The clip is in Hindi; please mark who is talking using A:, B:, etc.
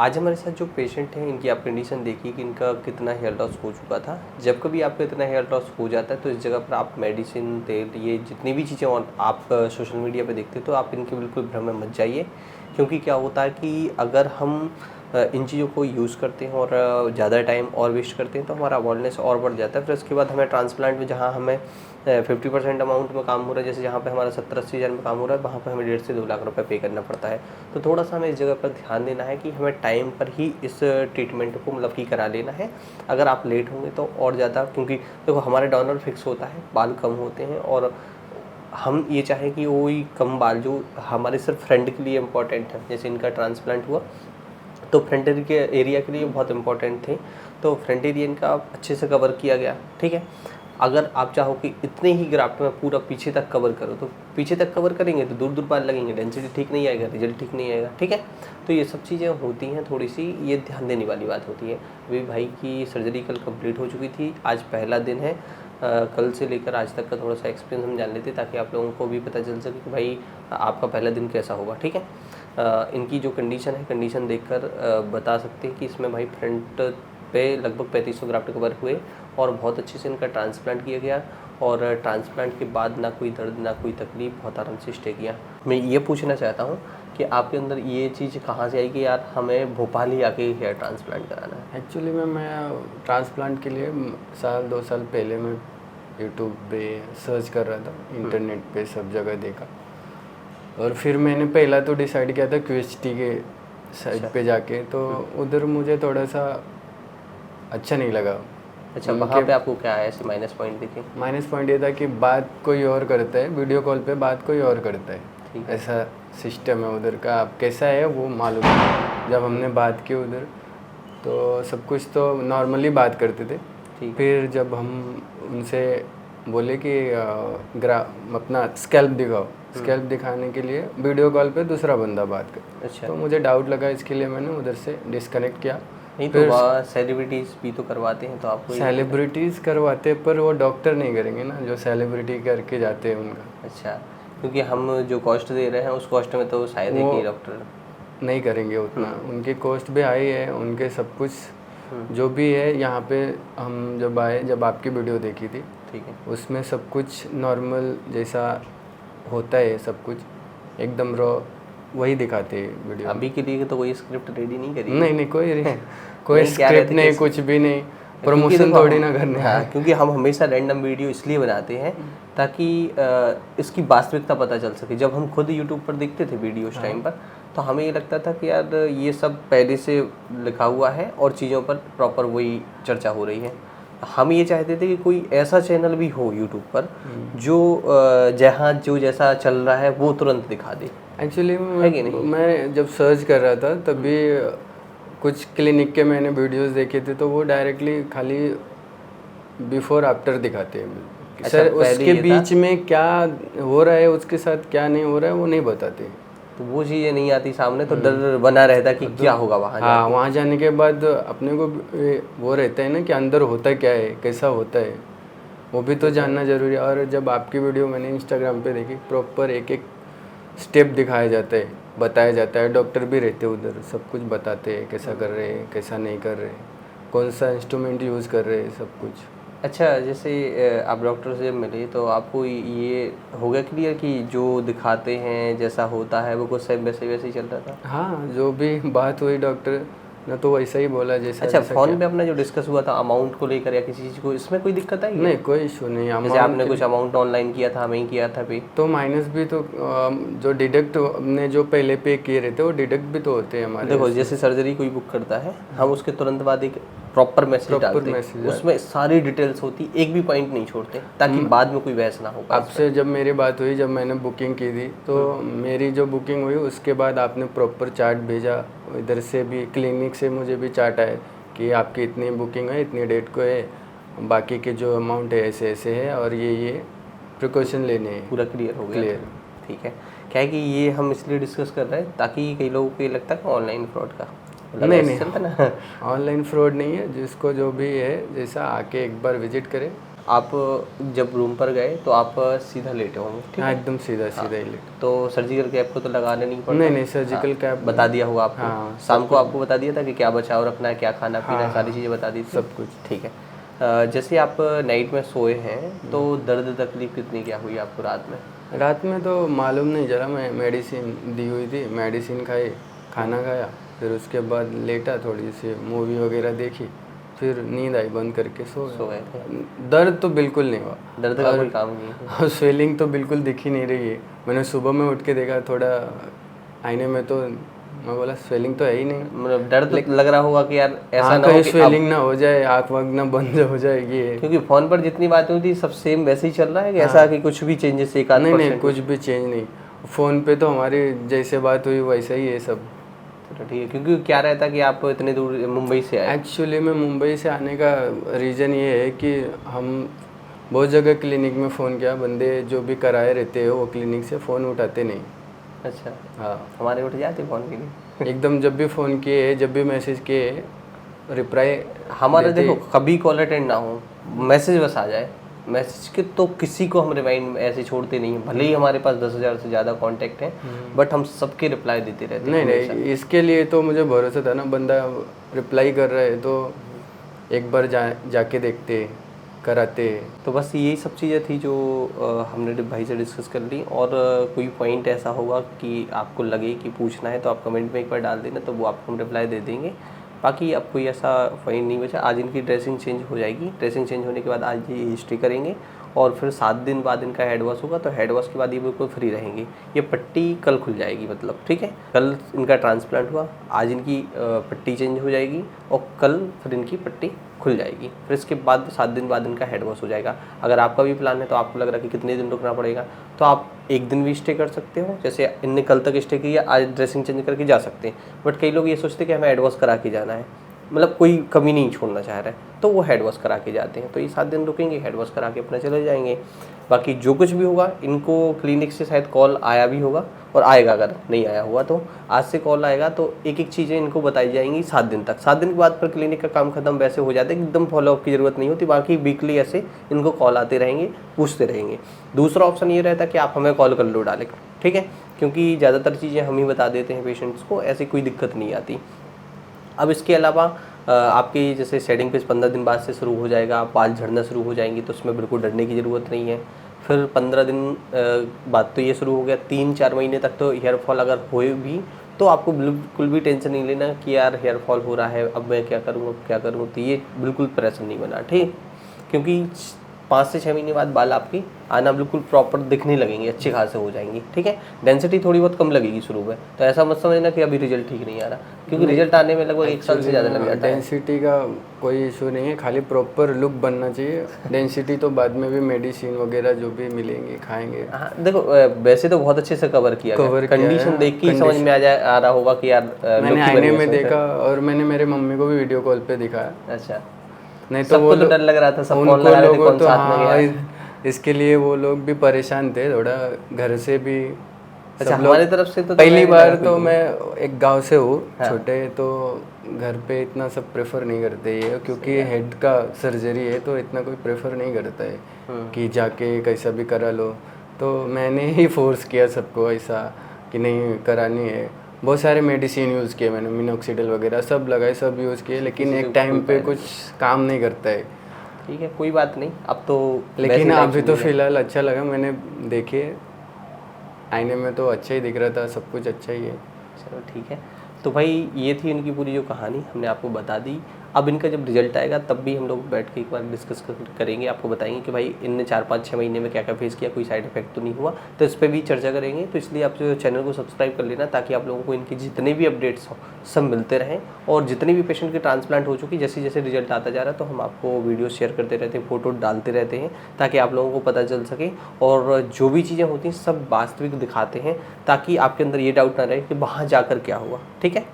A: आज हमारे साथ जो पेशेंट हैं इनकी आप कंडीशन देखिए कि इनका कितना हेयर लॉस हो चुका था। जब कभी आपका इतना हेयर लॉस हो जाता है तो इस जगह पर आप मेडिसिन, तेल, ये जितनी भी चीज़ें और आप सोशल मीडिया पे देखते हो तो आप इनके बिल्कुल भ्रम में मत जाइए। क्योंकि क्या होता है कि अगर हम इन चीज़ों को यूज़ करते हैं और ज़्यादा टाइम और वेस्ट करते हैं तो हमारा अवेयरनेस और बढ़ जाता है। फिर उसके बाद हमें ट्रांसप्लांट में जहाँ हमें 50% अमाउंट में काम हो रहा है, जैसे जहाँ पे हमारा 70-80 हज़ार में काम हो रहा है, वहाँ पे हमें 1.5 से 2 लाख रुपए पे करना पड़ता है। तो थोड़ा सा हमें इस जगह पर ध्यान देना है कि हमें टाइम पर ही इस ट्रीटमेंट को मतलब कि करा लेना है। अगर आप लेट होंगे तो और ज़्यादा, क्योंकि देखो हमारे डॉनर फिक्स होता है, बाल कम होते हैं और हम ये चाहें कि वही कम बाल जो हमारे सिर्फ फ्रंट के लिए इम्पोर्टेंट है, जैसे इनका ट्रांसप्लांट हुआ तो फ्रंट एरिया के लिए बहुत इंपॉर्टेंट थे, तो फ्रंट एरिया इनका अच्छे से कवर किया गया। ठीक है, अगर आप चाहो कि इतने ही ग्राफ्ट में पूरा पीछे तक कवर करो तो पीछे तक कवर करेंगे तो दूर दूर बाल लगेंगे, डेंसिटी ठीक नहीं आएगा, रिजल्ट ठीक नहीं आएगा। ठीक है, तो ये सब चीज़ें होती हैं, थोड़ी सी ये ध्यान देने वाली बात होती है। अभी भाई की सर्जरी कल कंप्लीट हो चुकी थी, आज पहला दिन है। कल से लेकर आज तक का थोड़ा सा एक्सपीरियंस हम जान लेते हैं ताकि आप लोगों को भी पता चल सके कि भाई आपका पहला दिन कैसा होगा। ठीक है, इनकी जो कंडीशन है, कंडीशन देखकर बता सकते हैं कि इसमें भाई फ्रंट पे लगभग 3500 ग्राफ्ट कवर हुए और बहुत अच्छे से इनका ट्रांसप्लांट किया गया और ट्रांसप्लांट के बाद ना कोई दर्द ना कोई तकलीफ, बहुत आराम से स्टे किया। मैं ये पूछना चाहता हूँ कि आपके अंदर ये चीज़ कहाँ से आई कि यार हमें भोपाल ही आके हेयर ट्रांसप्लांट कराना है?
B: एक्चुअली मैं ट्रांसप्लांट के लिए 1-2 साल पहले मैं यूट्यूब पे सर्च कर रहा था, इंटरनेट पे सब जगह देखा और फिर मैंने पहला तो डिसाइड किया था क्यूएचटी के साइट पे जाके, तो उधर मुझे थोड़ा सा अच्छा नहीं लगा।
A: अच्छा, वहाँ पे आपको क्या है ऐसे माइनस पॉइंट दिखे?
B: माइनस पॉइंट ये था कि बात कोई और करता है, वीडियो कॉल पे बात कोई और करता है, ऐसा सिस्टम है उधर का। आप कैसा है वो मालूम है। जब हमने बात की उधर तो सब कुछ तो नॉर्मली बात करते थे, फिर जब हम उनसे बोले कि अपना स्कैल्प दिखाओ, स्कैल्प दिखाने के लिए वीडियो कॉल पे दूसरा बंदा बात कर।
A: अच्छा,
B: तो मुझे डाउट लगा, इसके लिए मैंने उधर से डिस्कनेक्ट किया।
A: नहीं तो सेलिब्रिटीज़ भी तो करवाते हैं, तो आपको
B: सेलिब्रिटीज़ करवाते हैं पर वो डॉक्टर नहीं करेंगे ना जो सेलिब्रिटी करके जाते हैं उनका।
A: अच्छा, क्योंकि हम जो कॉस्ट दे रहे हैं उस कॉस्ट में तो शायद एक ही डॉक्टर
B: नहीं करेंगे उतना। उनकी कॉस्ट भी हाई है, उनके सब कुछ जो भी है। यहाँ पे हम जब आए, जब आपकी वीडियो देखी थी,
A: ठीक है,
B: उसमें सब कुछ नॉर्मल जैसा होता है, सब कुछ एकदम रॉ वही दिखाते हैं वीडियो।
A: अभी के लिए तो कोई स्क्रिप्ट रेडी नहीं करी?
B: नहीं कोई स्क्रिप्ट नहीं, कुछ भी नहीं, प्रमोशन थोड़ी ना करने।
A: हाँ, क्योंकि हम हमेशा रैंडम वीडियो इसलिए बनाते हैं ताकि इसकी वास्तविकता पता चल सके। जब हम खुद यूट्यूब पर देखते थे वीडियो उस टाइम पर, तो हमें ये लगता था कि यार ये सब पहले से लिखा हुआ है और चीज़ों पर प्रॉपर वही चर्चा हो रही है। हम ये चाहते थे कि कोई ऐसा चैनल भी हो यूट्यूब पर जो जहाँ जो जैसा चल रहा है वो तुरंत दिखा दे।
B: एक्चुअली मैं जब सर्च कर रहा था तभी कुछ क्लिनिक के मैंने वीडियोस देखे थे, तो वो डायरेक्टली खाली बिफोर आफ्टर दिखाते हैं। सर उसके बीच में क्या हो रहा है, उसके साथ क्या नहीं हो रहा है वो नहीं बताते।
A: तो वो चीज़ें नहीं आती सामने तो डर बना रहता कि क्या होगा वहाँ।
B: हाँ, वहाँ जाने के बाद अपने को वो रहता है ना कि अंदर होता क्या है, कैसा होता है, वो भी तो जानना ज़रूरी है। और जब आपकी वीडियो मैंने इंस्टाग्राम पे देखी, प्रॉपर एक एक स्टेप दिखाया जाता है, बताया जाता है। डॉक्टर भी रहते हैं उधर, सब कुछ बताते हैं, कैसा कर रहे हैं, कैसा नहीं कर रहे, कौन सा इंस्ट्रूमेंट यूज़ कर रहे हैं, सब कुछ।
A: अच्छा, जैसे आप डॉक्टर से मिले तो आपको ये हो गया क्लियर कि जो दिखाते हैं जैसा होता है वो कुछ सेम वैसे ही चल रहा था?
B: हाँ, जो भी बात हुई डॉक्टर ने तो वैसा ही बोला जैसा।
A: अच्छा, फ़ोन पे अपना जो डिस्कस हुआ था अमाउंट को लेकर या किसी चीज़ को, इसमें कोई दिक्कत आई?
B: नहीं, कोई इशू नहीं।
A: जैसे आपने कुछ अमाउंट ऑनलाइन किया था, हमें किया था पे,
B: तो माइनस भी तो जो डिडक्ट हमने जो पहले पे किए रहते वो डिडक्ट भी तो होते हैं हमारे।
A: देखो जैसे सर्जरी कोई बुक करता है, हम उसके तुरंत बाद एक प्रॉपर मैसेज डालते हैं, उसमें सारी डिटेल्स होती, एक भी पॉइंट नहीं छोड़ते ताकि बाद में कोई बहस ना हो।
B: आपसे जब मेरी बात हुई, जब मैंने बुकिंग की थी, तो मेरी जो बुकिंग हुई उसके बाद आपने प्रॉपर चार्ट भेजा, इधर से भी क्लिनिक से मुझे भी चार्ट आया कि आपकी इतनी बुकिंग है, इतनी डेट को है, बाकी के जो अमाउंट है ऐसे ऐसे है और ये प्रिकॉशन लेने हैं।
A: पूरा क्लियर हो गया?
B: क्लियर।
A: ठीक है, क्या है कि ये हम इसलिए डिस्कस कर रहे हैं ताकि कई लोगों को ये लगता है कि ऑनलाइन फ्रॉड का
B: नहीं, ऑनलाइन फ्रॉड नहीं है। जिसको जो भी है जैसा आके एक बार विजिट करे।
A: आप जब रूम पर गए तो आप सीधा लेटे होंगे, ठीक
B: हाँ
A: है?
B: एकदम सीधा सीधा ही लेट।
A: तो सर्जिकल कैप को तो लगाना नहीं पड़ता?
B: नहीं सर्जिकल कैप
A: बता दिया होगा आपको?
B: हाँ,
A: शाम को आपको बता दिया था कि क्या बचाव रखना है, क्या खाना पीना है, सारी चीज़ें बता दी थी?
B: सब कुछ।
A: ठीक है। जैसे आप नाइट में सोए हैं तो दर्द तकलीफ कितनी क्या हुई आपको रात में?
B: रात में तो मालूम नहीं चला, मैं मेडिसिन दी हुई थी, मेडिसिन खाई, खाना खाया, फिर उसके बाद लेटा, थोड़ी सी मूवी वगैरह देखी, फिर नींद आई, बंद करके सो
A: गए
B: गया। दर्द तो बिल्कुल नहीं हुआ,
A: दर्द का कोई काम नहीं है?
B: और स्वेलिंग तो बिल्कुल दिख ही नहीं रही है। मैंने सुबह में उठ के देखा थोड़ा आईने में, तो मैं बोला स्वेलिंग तो है ही नहीं।
A: मतलब डर तो लग रहा होगा कि यार ऐसा ना हो
B: कहीं
A: कि
B: स्वेलिंग ना हो जाए, आँख वाँख ना बंद हो जाएगी।
A: क्योंकि फोन पर जितनी बातें होती सब सेम वैसे ही चल रहा है कि ऐसा कि कुछ भी चेंजेस एक आध
B: नहीं कुछ भी चेंज नहीं, फ़ोन पे तो हमारी जैसे बात हुई वैसा ही है सब।
A: चलो ठीक है। क्योंकि क्या रहता कि आप इतने दूर मुंबई से आए?
B: एक्चुअली में मुंबई से आने का रीज़न ये है कि हम बहुत जगह क्लिनिक में फ़ोन किया, बंदे जो भी कराए रहते हैं वो क्लिनिक से फ़ोन उठाते नहीं।
A: अच्छा।
B: हाँ
A: हमारे उठ जाते फ़ोन के लिए?
B: एकदम जब भी फ़ोन किए, जब भी मैसेज किए, रिप्लाई
A: हमारा देखो कभी कॉल अटेंड ना हो, मैसेज बस आ जाए, मैसेज के तो किसी को हम रिमाइंड ऐसे छोड़ते नहीं हैं। भले ही हमारे पास 10,000 से ज़्यादा कांटेक्ट हैं, बट हम सबके रिप्लाई देते रहते हैं।
B: नहीं इसके लिए तो मुझे भरोसा था ना, बंदा रिप्लाई कर रहा है तो एक बार जाके देखते, कराते।
A: तो बस यही सब चीज़ें थी जो हमने भाई से डिस्कस कर ली। और कोई पॉइंट ऐसा होगा कि आपको लगे कि पूछना है तो आप कमेंट में एक बार डाल देना, तो वो आपको हम रिप्लाई दे देंगे। बाकी अब कोई ऐसा पॉइंट नहीं बचा। आज इनकी ड्रेसिंग चेंज हो जाएगी, ड्रेसिंग चेंज होने के बाद आज ये हिस्ट्री करेंगे और फिर 7 दिन बाद इनका हेड वॉश होगा, तो हेड वॉश के बाद ये बिल्कुल फ्री रहेंगे। ये पट्टी कल खुल जाएगी, मतलब ठीक है। कल इनका ट्रांसप्लांट हुआ, आज इनकी पट्टी चेंज हो जाएगी और कल फिर इनकी पट्टी खुल जाएगी। फिर इसके बाद 7 दिन बाद इनका हेड वॉश हो जाएगा। अगर आपका भी प्लान है तो आपको लग रहा है कि कितने दिन रुकना पड़ेगा, तो आप एक दिन भी स्टे कर सकते हो। जैसे इनने कल तक स्टे किया, आज ड्रेसिंग चेंज करके जा सकते हैं। बट कई लोग ये सोचते हैं कि हमें हेड वॉश करा के जाना है, मतलब कोई कमी नहीं छोड़ना चाह रहा है, तो वो हेड वॉश करा के जाते हैं। तो ये 7 दिन रुकेंगे, हेड वॉश करा के अपना चले जाएंगे। बाकी जो कुछ भी होगा, इनको क्लिनिक से शायद कॉल आया भी होगा और आएगा, अगर नहीं आया हुआ तो आज से कॉल आएगा। तो एक एक चीज़ें इनको बताई जाएंगी 7 दिन तक। 7 दिन के बाद फिर क्लिनिक का काम खत्म वैसे हो जाता है कि एकदम फॉलोअप की ज़रूरत नहीं होती। बाकी वीकली ऐसे इनको कॉल आते रहेंगे, पूछते रहेंगे। दूसरा ऑप्शन ये रहता है कि आप हमें कॉल कर लो डायरेक्ट, ठीक है, क्योंकि ज़्यादातर चीज़ें हम ही बता देते हैं पेशेंट्स को, ऐसी कोई दिक्कत नहीं आती। अब इसके अलावा आपकी जैसे शेडिंग फेज 15 दिन बाद से शुरू हो जाएगा, बाल झड़ना शुरू हो जाएंगी, तो उसमें बिल्कुल डरने की ज़रूरत नहीं है। फिर 15 दिन बाद तो ये शुरू हो गया, 3-4 महीने तक तो हेयर फॉल अगर होए भी तो आपको बिल्कुल भी टेंशन नहीं लेना कि यार हेयर फॉल हो रहा है, अब मैं क्या करूँ, तो ये बिल्कुल प्रेशर नहीं बना, ठीक। क्योंकि 5 से 6 महीने बाद बाल आपकी आना बिल्कुल प्रॉपर दिखने लगेंगे, अच्छे खासे हो जाएंगे, ठीक है। डेंसिटी थोड़ी बहुत कम लगेगी शुरू में, तो ऐसा मत समझना कि अभी रिजल्ट ठीक नहीं आ रहा, क्योंकि रिजल्ट आने में लगभग 1 साल से ज़्यादा लग जाता है।
B: डेंसिटी का कोई इशू नहीं है, खाली प्रॉपर लुक बनना चाहिए। डेंसिटी तो बाद में भी मेडिसिन वगैरह जो भी मिलेंगे खाएंगे।
A: हाँ देखो, वैसे तो बहुत अच्छे से कवर किया गया, कंडीशन देख के ही समझ में आ रहा होगा कि यार
B: मैंने आईने में देखा और मैंने मेरे मम्मी को भी वीडियो कॉल पे दिखाया।
A: अच्छा,
B: नहीं तो वो
A: तो डर लग रहा था, सब
B: उनको
A: कॉल लगा रहे थे, कौन
B: तो
A: साथ में गया।
B: इसके लिए वो लोग भी परेशान थे थोड़ा, घर से भी।
A: अच्छा, हमारी तरफ से तो
B: पहली बार तो मैं एक गांव से हूँ,
A: हाँ।
B: छोटे, तो घर पे इतना सब प्रेफर नहीं करते ये, क्योंकि हेड का सर्जरी है तो इतना कोई प्रेफर नहीं करता है कि जाके कैसा भी करा लो। तो मैंने ही फोर्स किया सबको ऐसा कि नहीं करानी है। बहुत सारे मेडिसिन यूज़ किए मैंने, मिनोक्सिडिल वगैरह सब लगाए, सब यूज़ किए, लेकिन एक टाइम पे कुछ काम नहीं करता है।
A: ठीक है, कोई बात नहीं, अब तो
B: लेकिन अभी तो फिलहाल अच्छा लगा, मैंने देखिए आईने में तो अच्छा ही दिख रहा था, सब कुछ अच्छा ही है।
A: चलो ठीक है। तो भाई ये थी इनकी पूरी जो कहानी हमने आपको बता दी। अब इनका जब रिजल्ट आएगा तब भी हम लोग बैठ के एक बार डिस्कस करेंगे, आपको बताएंगे कि भाई इनने 4-5-6 महीने में क्या क्या फेस किया, कोई साइड इफेक्ट तो नहीं हुआ, तो इस पर भी चर्चा करेंगे। तो इसलिए आप जो चैनल को सब्सक्राइब कर लेना, ताकि आप लोगों को इनके जितने भी अपडेट्स हों सब मिलते रहें। और जितने भी पेशेंट के ट्रांसप्लांट हो चुकी, जैसे जैसे रिजल्ट आता जा रहा है तो हम आपको वीडियो शेयर करते रहते हैं, फोटो डालते रहते हैं, ताकि आप लोगों को पता चल सके। और जो भी चीज़ें होती हैं सब वास्तविक दिखाते हैं, ताकि आपके अंदर ये डाउट ना रहे कि वहाँ जाकर क्या हुआ, ठीक है।